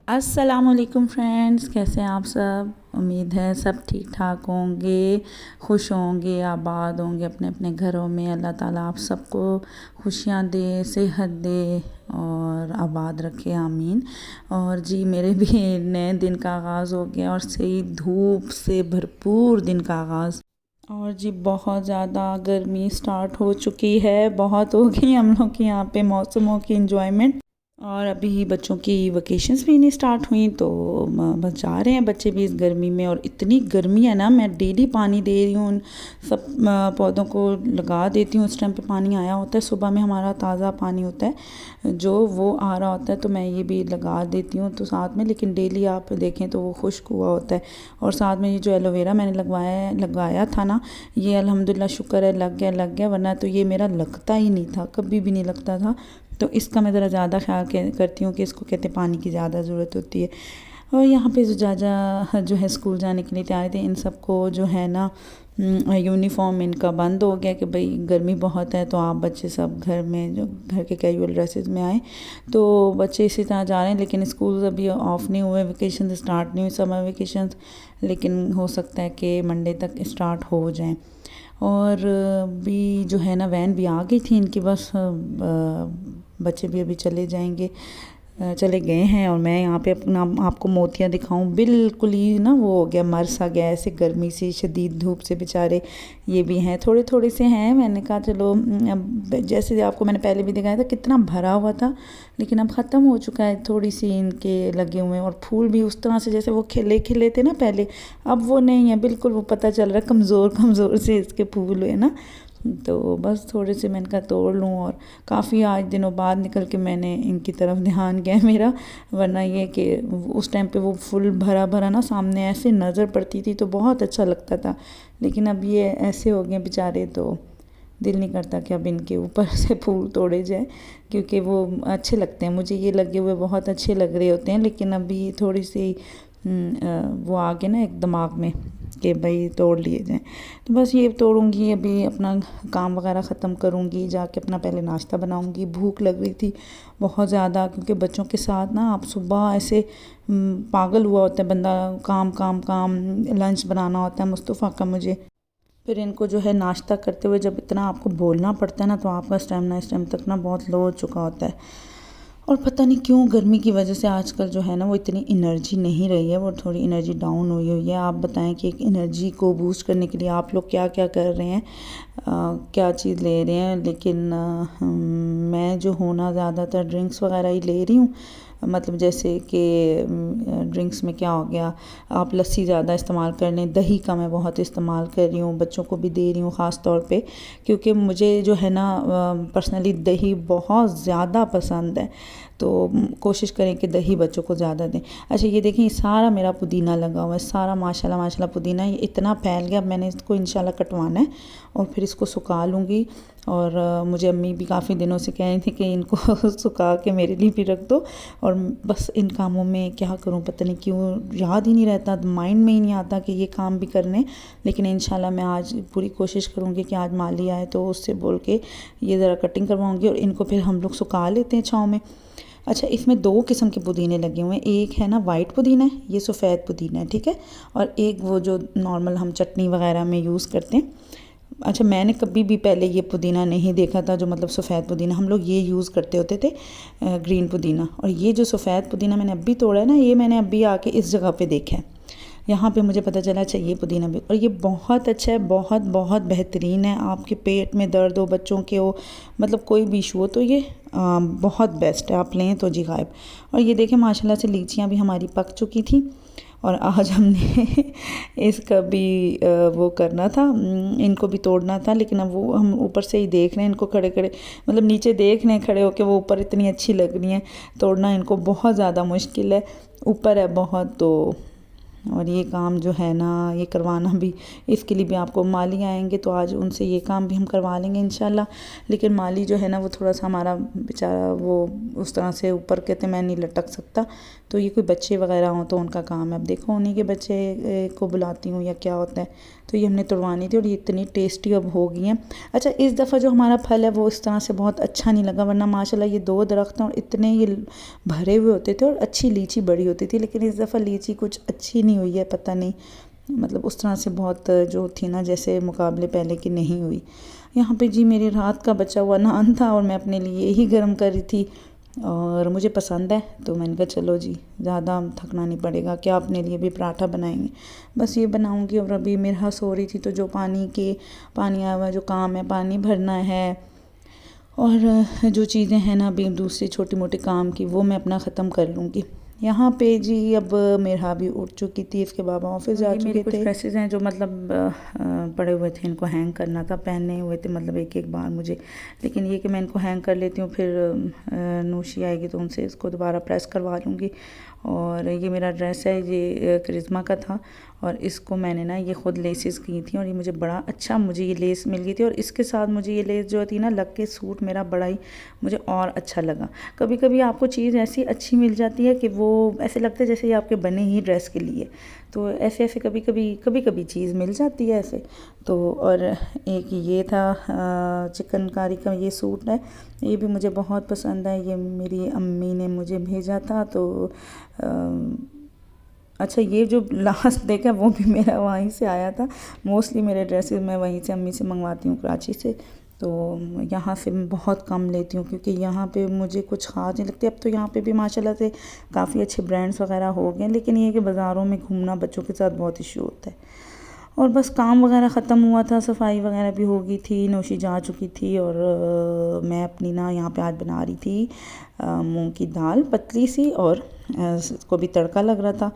अस्सलामुअलैकुम फ्रेंड्स, कैसे हैं आप सब। उम्मीद है सब ठीक ठाक होंगे, खुश होंगे, आबाद होंगे अपने अपने घरों में। अल्लाह ताला आप सबको खुशियाँ दे, सेहत दे और आबाद रखे, आमीन। और जी मेरे भी नए दिन का आगाज़ हो गया और सही धूप से भरपूर दिन का आगाज़। और जी बहुत ज़्यादा गर्मी स्टार्ट हो चुकी है, बहुत हो गई हम लोग के यहाँ पे मौसमों की इंजॉयमेंट। और अभी बच्चों की वकेशंस भी नहीं स्टार्ट हुई तो बस जा रहे हैं बच्चे भी इस गर्मी में। और इतनी गर्मी है ना, मैं डेली पानी दे रही हूँ, उन सब पौधों को लगा देती हूँ। उस टाइम पे पानी आया होता है, सुबह में हमारा ताज़ा पानी होता है जो वो आ रहा होता है, तो मैं ये भी लगा देती हूँ तो साथ में। लेकिन डेली आप देखें तो वो खुश्क हुआ होता है। और साथ में ये जो एलोवेरा मैंने लगाया था ना, ये अल्हम्दुलिल्लाह शुक्र है लग गया, वरना तो ये मेरा लगता ही नहीं था, कभी भी नहीं लगता था। तो इसका मैं ज़रा ज़्यादा ख्याल करती हूँ कि इसको कहते हैं पानी की ज़्यादा ज़रूरत होती है। और यहाँ पे जो जाजा जो है स्कूल जाने के लिए तैयार थे, इन सबको जो है ना यूनिफॉर्म इनका बंद हो गया कि भाई गर्मी बहुत है, तो आप बच्चे सब घर में जो घर के कैजुअल ड्रेसेस में आए। तो बच्चे इसी तरह जा रहे हैं, लेकिन स्कूल अभी ऑफ़ नहीं हुए, वेकेशन स्टार्ट नहीं हुई, समर वेकेशन। लेकिन हो सकता है कि मंडे तक स्टार्ट हो जाएँ। और भी जो है ना वैन भी आ गई थी इनकी, बस बच्चे भी अभी चले जाएंगे, चले गए हैं। और मैं यहाँ पे अपना आपको मोतियाँ दिखाऊं, बिल्कुल ही ना वो हो गया, मर सा गया ऐसे गर्मी से, शदीद धूप से बेचारे। ये भी हैं, थोड़े थोड़े से हैं। मैंने कहा चलो अब जैसे आपको मैंने पहले भी दिखाया था कितना भरा हुआ था, लेकिन अब ख़त्म हो चुका है, थोड़ी सी इनके लगे हुए हैं। और फूल भी उस तरह से जैसे वो खिले खिले थे ना पहले, अब वो नहीं है बिल्कुल। वो पता चल रहा है कमज़ोर कमज़ोर से इसके फूल हुए ना। तो बस थोड़े से मैंने कहा तोड़ लूँ। और काफ़ी आज दिनों बाद निकल के मैंने इनकी तरफ ध्यान गया मेरा, वरना ये कि उस टाइम पे वो फुल भरा भरा ना सामने ऐसे नज़र पड़ती थी तो बहुत अच्छा लगता था। लेकिन अब ये ऐसे हो गए बेचारे, तो दिल नहीं करता कि अब इनके ऊपर से फूल तोड़े जाए, क्योंकि वो अच्छे लगते हैं मुझे, ये लगे हुए बहुत अच्छे लग रहे होते हैं। लेकिन अभी थोड़ी सी वो आ गए ना एक दिमाग में कि भाई तोड़ लिए जाएं। तो बस ये तोड़ूंगी, अभी अपना काम वगैरह ख़त्म करूंगी, जाके अपना पहले नाश्ता बनाऊंगी। भूख लग रही थी बहुत ज़्यादा, क्योंकि बच्चों के साथ ना आप सुबह ऐसे पागल हुआ होता है बंदा, काम काम काम, लंच बनाना होता है मुस्तफ़ा का मुझे। फिर इनको जो है नाश्ता करते हुए जब इतना आपको बोलना पड़ता है ना, तो आपका स्टेमिना इस टाइम तक ना बहुत लो हो चुका होता है। और पता नहीं क्यों गर्मी की वजह से आजकल जो है ना वो इतनी एनर्जी नहीं रही है, वो थोड़ी एनर्जी डाउन हुई है। आप बताएं कि एक एनर्जी को बूस्ट करने के लिए आप लोग क्या क्या कर रहे हैं, क्या चीज़ ले रहे हैं। लेकिन मैं जो हूँ ना ज़्यादातर ड्रिंक्स वगैरह ही ले रही हूँ। मतलब जैसे कि ड्रिंक्स में क्या हो गया, आप लस्सी ज़्यादा इस्तेमाल कर लें, दही का मैं बहुत इस्तेमाल कर रही हूँ, बच्चों को भी दे रही हूँ ख़ास तौर पे, क्योंकि मुझे जो है ना पर्सनली दही बहुत ज़्यादा पसंद है। तो कोशिश करें कि दही बच्चों को ज़्यादा दें। अच्छा ये देखें, सारा मेरा पुदीना लगा हुआ है, सारा माशाल्लाह माशाल्लाह पुदीना, ये इतना फैल गया। अब मैंने इसको इंशाल्लाह कटवाना है और फिर इसको सुखा लूँगी। और मुझे अम्मी भी काफ़ी दिनों से कह रही थी कि इनको सुखा के मेरे लिए भी रख दो। और बस इन कामों में क्या करूं, पता नहीं क्यों याद ही नहीं रहता, माइंड में ही नहीं आता कि ये काम भी करने। लेकिन इंशाल्लाह मैं आज पूरी कोशिश करूंगी कि आज माली आए तो उससे बोल के ये ज़रा कटिंग करवाऊंगी, और इनको फिर हम लोग सुखा लेते हैं छाँव में। अच्छा, इसमें दो किस्म के पुदीने लगे हुए हैं, एक है ना वाइट पुदीना है, ये सफ़ेद पुदीना है, ठीक है। और एक वो जो नॉर्मल हम चटनी वगैरह में यूज़ करते हैं। अच्छा, मैंने कभी भी पहले ये पुदीना नहीं देखा था, जो मतलब सफ़ेद पुदीना हम लोग ये यूज़ करते होते थे, ग्रीन पुदीना। और ये जो सफ़ेद पुदीना मैंने अभी तोड़ा है ना, ये मैंने अभी आके इस जगह पे देखा है, यहाँ पे मुझे पता चला अच्छा ये पुदीना भी। और ये बहुत अच्छा है, बहुत बहुत बेहतरीन है। आपके पेट में दर्द हो, बच्चों के हो, मतलब कोई भी इशू हो, तो ये बहुत बेस्ट है, आप लें तो जी गायब। और ये देखें माशाल्लाह से लीचियाँ भी हमारी पक चुकी थी, और आज हमने इसका भी वो करना था, इनको भी तोड़ना था। लेकिन अब वो हम ऊपर से ही देख रहे हैं इनको खड़े खड़े, मतलब नीचे देख रहे हैं खड़े होके, वो ऊपर इतनी अच्छी लग रही हैं। तोड़ना इनको बहुत ज़्यादा मुश्किल है, ऊपर है बहुत। तो और ये काम जो है ना ये करवाना भी, इसके लिए भी आपको माली आएंगे तो आज उनसे ये काम भी हम करवा लेंगे इंशाल्लाह। लेकिन माली जो है ना वो थोड़ा सा हमारा बेचारा वो उस तरह से ऊपर कहते मैं नहीं लटक सकता, तो ये कोई बच्चे वगैरह हों तो उनका काम है। अब देखो उन्हीं के बच्चे को बुलाती हूँ या क्या होता है, तो ये हमने तुड़वानी थी और ये इतनी टेस्टी अब हो गई हैं। अच्छा, इस दफ़ा जो हमारा फल है वो इस तरह से बहुत अच्छा नहीं लगा, वरना माशाल्लाह ये 2 दरख्त हैं और इतने ये भरे हुए होते थे और अच्छी लीची बड़ी होती थी। लेकिन इस दफ़ा लीची कुछ अच्छी नहीं हुई है, पता नहीं, मतलब उस तरह से बहुत जो थी ना जैसे मुकाबले पहले की नहीं हुई। यहाँ पे जी मेरी रात का बचा हुआ नान था और मैं अपने लिए ही गर्म कर रही थी और मुझे पसंद है, तो मैंने कहा चलो जी ज़्यादा थकना नहीं पड़ेगा, क्या अपने लिए भी पराठा बनाएंगे, बस ये बनाऊंगी। और अभी मेरा सो रही थी तो जो पानी आया हुआ जो काम है, पानी भरना है और जो चीज़ें हैं ना अभी दूसरी छोटी मोटी काम की, वो मैं अपना ख़त्म कर लूँगी। यहाँ पे जी अब मेरा भी उठ चुकी थी, इसके बाबा ऑफिस जा चुके थे। कुछ ड्रेसेस हैं जो मतलब पड़े हुए थे, इनको हैंग करना था, पहने हुए थे मतलब एक एक बार मुझे, लेकिन ये कि मैं इनको हैंग कर लेती हूँ, फिर नूशी आएगी तो उनसे इसको दोबारा प्रेस करवा लूँगी। और ये मेरा ड्रेस है, ये करिश्मा का था और इसको मैंने ना ये ख़ुद लेसेस की थी और ये मुझे बड़ा अच्छा, मुझे ये लेस मिल गई थी और इसके साथ मुझे ये लेस जो थी ना लग के सूट मेरा बड़ा ही मुझे और अच्छा लगा। कभी कभी आपको चीज़ ऐसी अच्छी मिल जाती है कि वो ऐसे लगता है जैसे ये आपके बने ही ड्रेस के लिए, तो ऐसे ऐसे कभी कभी चीज़ मिल जाती है ऐसे। तो और एक ये था चिकनकारी का ये सूट है, ये भी मुझे बहुत पसंद है, ये मेरी अम्मी ने मुझे भेजा था। तो अच्छा, ये जो लास्ट देखा वो भी मेरा वहीं से आया था, मोस्टली मेरे ड्रेसेस मैं वहीं से अम्मी से मंगवाती हूँ, कराची से। तो यहाँ से मैं बहुत कम लेती हूँ क्योंकि यहाँ पे मुझे कुछ ख़ास नहीं लगती। अब तो यहाँ पे भी माशाल्लाह से काफ़ी अच्छे ब्रांड्स वगैरह हो गए, लेकिन ये कि बाज़ारों में घूमना बच्चों के साथ बहुत इशू होता है। और बस काम वगैरह ख़त्म हुआ था, सफाई वगैरह भी हो गई थी, नौशी जा चुकी थी और मैं अपनी ना यहाँ पे आज बना रही थी मूंग की दाल पतली सी और इसको भी तड़का लग रहा था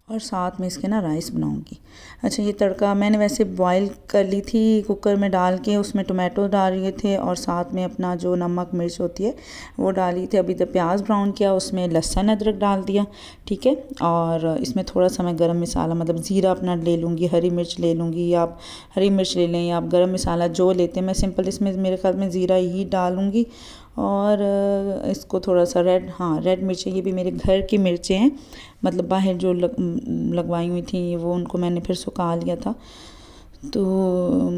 और साथ में इसके ना राइस बनाऊंगी। अच्छा, ये तड़का मैंने वैसे बॉईल कर ली थी कुकर में डाल के, उसमें टोमेटो डाल लिए थे और साथ में अपना जो नमक मिर्च होती है वो डाली थी। अभी तो प्याज ब्राउन किया, उसमें लहसुन अदरक डाल दिया, ठीक है। और इसमें थोड़ा सा मैं गरम मसाला मतलब ज़ीरा अपना ले लूँगी, हरी मिर्च ले लूँगी, या आप हरी मिर्च ले लें या आप गरम मसाला जो लेते हैं, मैं सिंपल इसमें मेरे ख्याल में ज़ीरा ही डालूँगी। और इसको थोड़ा सा रेड मिर्चें, ये भी मेरे घर की मिर्चें हैं, मतलब बाहर जो लगवाई हुई थी वो उनको मैंने फिर सुखा लिया था। तो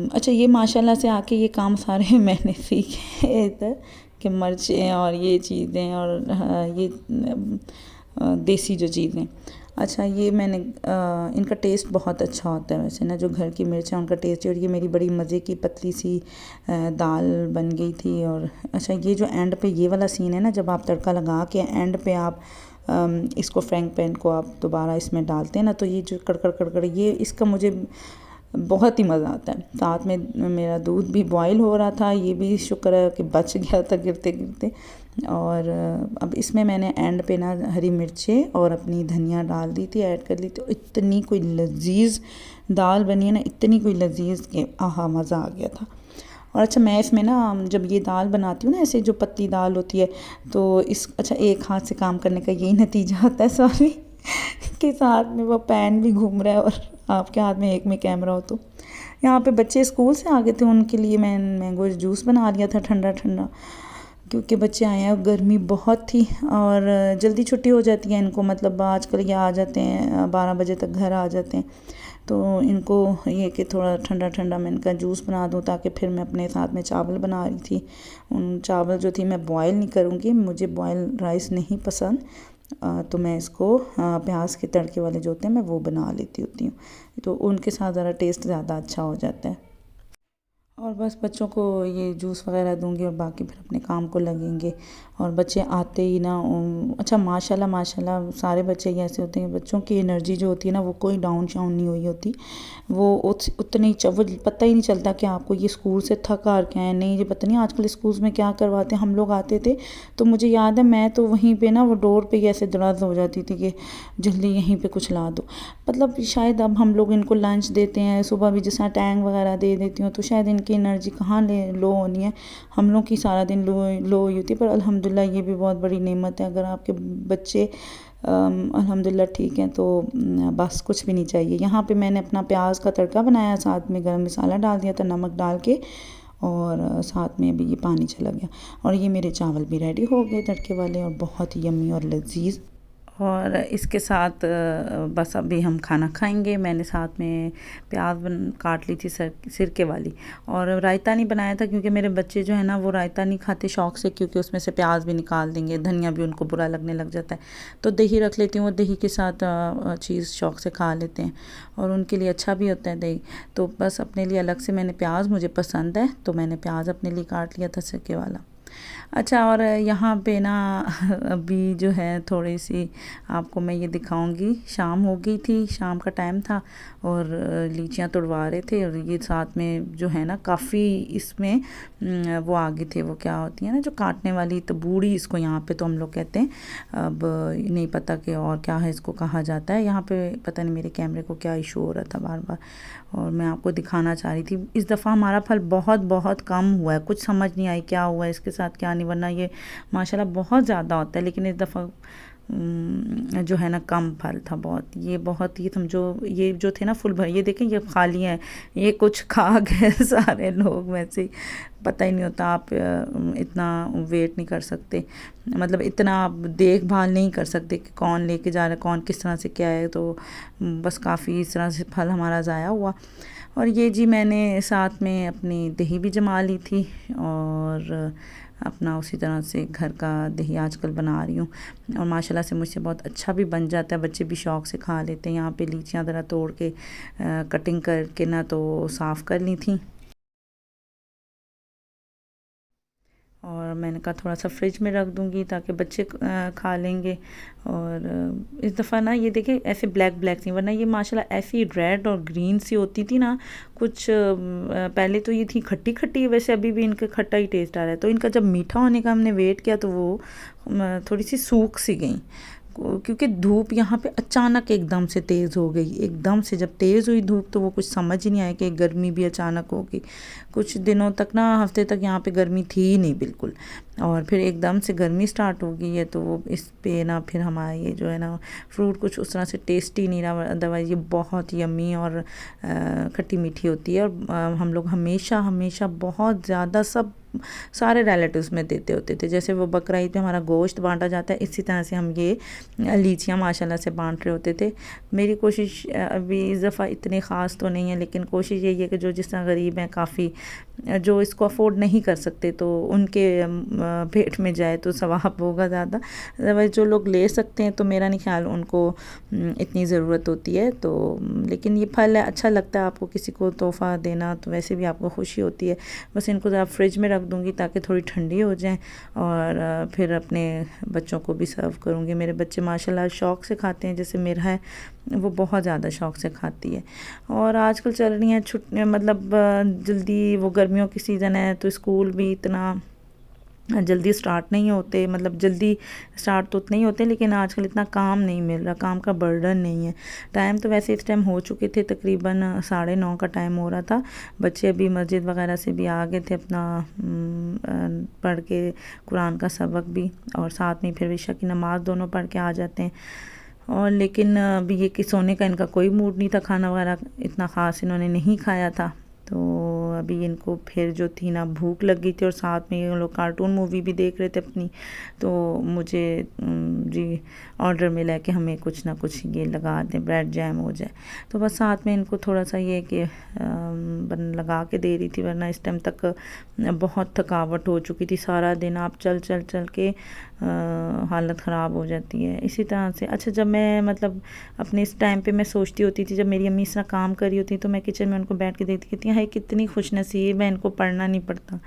अच्छा, ये माशाल्लाह से आके ये काम सारे मैंने सीखे इधर कि मिर्चें और ये चीज़ें और ये देसी जो चीज़ें। अच्छा, ये मैंने इनका टेस्ट बहुत अच्छा होता है वैसे ना, जो घर की मिर्च है उनका टेस्ट। और ये मेरी बड़ी मज़े की पतली सी दाल बन गई थी। और अच्छा, ये जो एंड पे ये वाला सीन है ना, जब आप तड़का लगा के एंड पे आप इसको फ्रैंक पैन को आप दोबारा इसमें डालते हैं ना, तो ये जो कड़कड़ ये इसका मुझे बहुत ही मज़ा आता है। साथ में मेरा दूध भी बॉईल हो रहा था, ये भी शुक्र है कि बच गया था गिरते गिरते। और अब इसमें मैंने एंड पे ना हरी मिर्चें और अपनी धनिया डाल दी थी, ऐड कर ली थी। इतनी कोई लजीज दाल बनी है ना, इतनी कोई लजीज के आहा मज़ा आ गया था। और अच्छा, मैं इसमें ना जब ये दाल बनाती हूँ ना, ऐसे जो पतली दाल होती है, तो अच्छा एक हाथ से काम करने का यही नतीजा होता है, सॉरी के साथ में वो पैन भी घूम रहा है और आपके हाथ में एक में कैमरा हो। तो यहाँ पे बच्चे स्कूल से आ गए थे, उनके लिए मैं मैंगो जूस बना लिया था ठंडा ठंडा, क्योंकि बच्चे आए हैं, गर्मी बहुत थी और जल्दी छुट्टी हो जाती है इनको, मतलब आजकल ये आ जाते हैं 12 बजे तक घर आ जाते हैं। तो इनको ये कि थोड़ा ठंडा ठंडा मैं इनका जूस बना दूँ, ताकि फिर मैं अपने साथ में चावल बना रही थी। उन चावल जो थी मैं बॉयल नहीं करूँगी, मुझे बॉयल राइस नहीं पसंद, तो मैं इसको प्याज के तड़के वाले जो होते हैं मैं वो बना लेती होती हूँ, तो उनके साथ ज़रा टेस्ट ज़्यादा अच्छा हो जाता है। और बस बच्चों को ये जूस वगैरह दूंगी और बाकी फिर अपने काम को लगेंगे। और बच्चे आते ही ना अच्छा, माशाल्लाह सारे बच्चे ही ऐसे होते हैं, बच्चों की एनर्जी जो होती है ना वो कोई डाउन शाउन नहीं हुई होती, वो उतने वो पता ही नहीं चलता कि आपको ये स्कूल से थक हार के आए, नहीं ये पता नहीं आजकल स्कूल्स में क्या करवाते हैं। हम लोग आते थे तो मुझे याद है, मैं तो वहीं पे ना वो डोर पे ही ऐसे दराज हो जाती थी कि जल्दी यहीं पे कुछ ला दो। मतलब शायद अब हम लोग इनको लंच देते हैं, सुबह भी जैसा टैंग वगैरह दे देती हूँ, तो शायद इनकी एनर्जी कहाँ लो होनी है, हम लोग की सारा दिन लो हुई होती है। पर अल्हम्दुलिल्लाह ये भी बहुत बड़ी नेमत है, अगर आपके बच्चे अल्हम्दुलिल्लाह ठीक हैं तो बस कुछ भी नहीं चाहिए। यहाँ पे मैंने अपना प्याज का तड़का बनाया, साथ में गरम मसाला डाल दिया था नमक डाल के, और साथ में अभी ये पानी चला गया और ये मेरे चावल भी रेडी हो गए तड़के वाले और बहुत ही यम्मी और लजीज। और इसके साथ बस अभी हम खाना खाएंगे। मैंने साथ में प्याज काट ली थी सिरके वाली, और रायता नहीं बनाया था क्योंकि मेरे बच्चे जो है ना वो रायता नहीं खाते शौक़ से, क्योंकि उसमें से प्याज भी निकाल देंगे, धनिया भी उनको बुरा लगने लग जाता है। तो दही रख लेती हूँ, वो दही के साथ चीज़ शौक़ से खा लेते हैं और उनके लिए अच्छा भी होता है दही। तो बस अपने लिए अलग से मैंने प्याज, मुझे पसंद है तो मैंने प्याज अपने लिए काट लिया था सिरके वाला। अच्छा, और यहाँ पे ना अभी जो है थोड़ी सी आपको मैं ये दिखाऊंगी, शाम हो गई थी, शाम का टाइम था और लीचियाँ तोड़वा रहे थे, और ये साथ में जो है ना काफ़ी इसमें वो आगे थे, वो क्या होती है ना जो काटने वाली, तो बूढ़ी इसको यहाँ पे तो हम लोग कहते हैं। अब नहीं पता कि और क्या है इसको कहा जाता है यहाँ पे, पता नहीं मेरे कैमरे को क्या इशू हो रहा था बार बार, और मैं आपको दिखाना चाह रही थी। इस दफ़ा हमारा फल बहुत बहुत कम हुआ है, कुछ समझ नहीं आई क्या हुआ है इसके साथ क्या नहीं, वरना ये माशाल्लाह बहुत ज़्यादा होता है, लेकिन इस दफ़ा जो है ना कम फल था बहुत। ये बहुत ही समझो, ये जो थे ना फुल भर, ये देखें ये खाली हैं, ये कुछ खा गए सारे लोग, वैसे ही पता ही नहीं होता। आप इतना वेट नहीं कर सकते, मतलब इतना आप देखभाल नहीं कर सकते कि कौन लेके जा रहा है, कौन किस तरह से क्या है, तो बस काफ़ी इस तरह से फल हमारा ज़ाया हुआ। और ये जी मैंने साथ में अपनी दही भी जमा ली थी, और अपना उसी तरह से घर का दही आजकल बना रही हूँ, और माशाल्लाह से मुझसे बहुत अच्छा भी बन जाता है, बच्चे भी शौक़ से खा लेते हैं। यहाँ पे लीचियाँ ज़रा तोड़ के कटिंग करके ना तो साफ़ कर ली थी, और मैंने कहा थोड़ा सा फ्रिज में रख दूँगी ताकि बच्चे खा लेंगे। और इस दफ़ा ना ये देखें ऐसे ब्लैक ब्लैक थी, वरना ये माशाल्लाह ऐसी रेड और ग्रीन सी होती थी ना कुछ। पहले तो ये थी खट्टी खट्टी, वैसे अभी भी इनका खट्टा ही टेस्ट आ रहा है। तो इनका जब मीठा होने का हमने वेट किया तो वो थोड़ी सी सूख सी गई, क्योंकि धूप यहाँ पे अचानक एकदम से तेज़ हो गई। एकदम से जब तेज़ हुई धूप तो वो कुछ समझ ही नहीं आया कि गर्मी भी अचानक होगी। कुछ दिनों तक ना, हफ्ते तक यहाँ पे गर्मी थी ही नहीं बिल्कुल, और फिर एकदम से गर्मी स्टार्ट हो गई है। तो वो इस पे ना फिर हमारा ये जो है ना फ्रूट कुछ उस तरह से टेस्टी नहीं रहा, अदरवाइज़ ये बहुत यम्मी और खट्टी मीठी होती है। और हम लोग हमेशा हमेशा बहुत ज़्यादा सब सारे रिलेटिव्स में देते होते थे। जैसे वो बकरा ईद पे हमारा गोश्त बांटा जाता है, इसी तरह से हम ये लीचियाँ माशाल्लाह से बांट रहे होते थे। मेरी कोशिश अभी इस दफ़ा इतनी ख़ास तो नहीं है, लेकिन कोशिश यही है कि जो जिस तरह गरीब हैं, काफ़ी जो इसको अफोर्ड नहीं कर सकते, तो उनके पेट में जाए तो सवाब होगा ज़्यादा। अदरवाइज़ जो लोग ले सकते हैं तो मेरा नहीं ख्याल उनको इतनी ज़रूरत होती है। तो लेकिन ये फल है, अच्छा लगता है आपको किसी को तोहफ़ा देना, तो वैसे भी आपको खुशी होती है। बस इनको ज़रा फ्रिज में रख दूँगी ताकि थोड़ी ठंडी हो जाएं, और फिर अपने बच्चों को भी सर्व करूँगी। मेरे बच्चे माशाल्लाह शौक़ से खाते हैं, जैसे मेरा है वो बहुत ज़्यादा शौक़ से खाती है। और आजकल चल रही हैं छुट्टियाँ, मतलब जल्दी वो गर्मियों की सीज़न है तो स्कूल भी इतना जल्दी स्टार्ट नहीं होते, मतलब जल्दी स्टार्ट तो नहीं होते, लेकिन आजकल इतना काम नहीं मिल रहा, काम का बर्डन नहीं है। टाइम तो वैसे इस टाइम हो चुके थे, तकरीबन 9:30 का टाइम हो रहा था। बच्चे अभी मस्जिद वगैरह से भी आ गए थे अपना पढ़ के, कुरान का सबक भी, और साथ में फिर इशा की नमाज़ दोनों पढ़ के आ जाते हैं। और लेकिन अभी ये कि सोने का इनका कोई मूड नहीं था, खाना वगैरह इतना ख़ास इन्होंने नहीं खाया था। तो अभी इनको फिर जो थी ना भूख लग गई थी, और साथ में ये लोग कार्टून मूवी भी देख रहे थे अपनी। तो मुझे जी ऑर्डर मिला कि हमें कुछ ना कुछ ये लगा दें, ब्रेड जैम हो जाए। तो बस साथ में इनको थोड़ा सा ये कि लगा के दे रही थी, वरना इस टाइम तक बहुत थकावट हो चुकी थी। सारा दिन आप चल चल चल के हालत ख़राब हो जाती है। इसी तरह से अच्छा, जब मैं मतलब अपने इस टाइम पे मैं सोचती होती थी, जब मेरी अम्मी इस तरह काम कर रही होती तो मैं किचन में उनको बैठ के देखती थी, हाय कितनी खुशनसीब है, इनको पढ़ना नहीं पड़ता।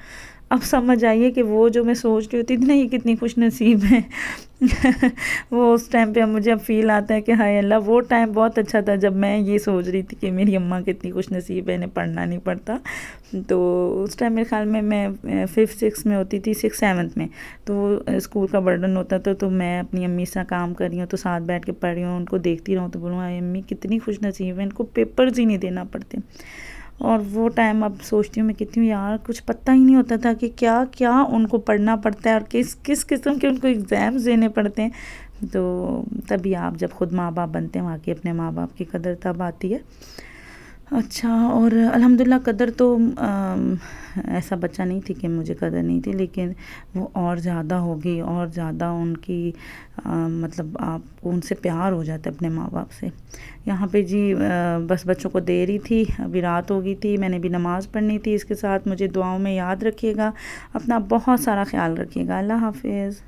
अब समझ आइए कि वो जो मैं सोच रही होती थी ना, ये कितनी खुशनसीब है वो उस टाइम पे मुझे अब फील आता है कि हाय अल्लाह, वो टाइम बहुत अच्छा था जब मैं ये सोच रही थी कि मेरी अम्मा कितनी खुशनसीब है, इन्हें पढ़ना नहीं पड़ता। तो उस टाइम मेरे ख्याल में मैं 5th 6th में होती थी, 6th 7th में, तो स्कूल का बर्डन होता था। तो मैं अपनी अम्मी से काम कर रही हूँ तो साथ बैठ के पढ़ रही हूँ, उनको देखती रहूँ तो बोलूँ हाय अम्मी कितनी खुशनसीब है, इनको पेपर्स ही नहीं देना पड़ते। और वो टाइम अब सोचती हूँ मैं कितनी, यार कुछ पता ही नहीं होता था कि क्या क्या उनको पढ़ना पड़ता है और किस किस किस्म के उनको एग्ज़ाम्स देने पड़ते हैं। तो तभी आप जब ख़ुद माँ बाप बनते हैं, वहाँ के अपने माँ बाप की कदर तब आती है। अच्छा, और अल्हम्दुलिल्लाह कदर तो ऐसा बच्चा नहीं थी कि मुझे कदर नहीं थी, लेकिन वो और ज़्यादा हो गई, और ज़्यादा उनकी मतलब आपको उनसे प्यार हो जाता है अपने माँ बाप से। यहाँ पे जी बस बच्चों को दे रही थी, अभी रात हो गई थी, मैंने भी नमाज़ पढ़नी थी। इसके साथ मुझे दुआओं में याद रखिएगा, अपना बहुत सारा ख्याल रखिएगा। अल्लाह हाफ़िज़।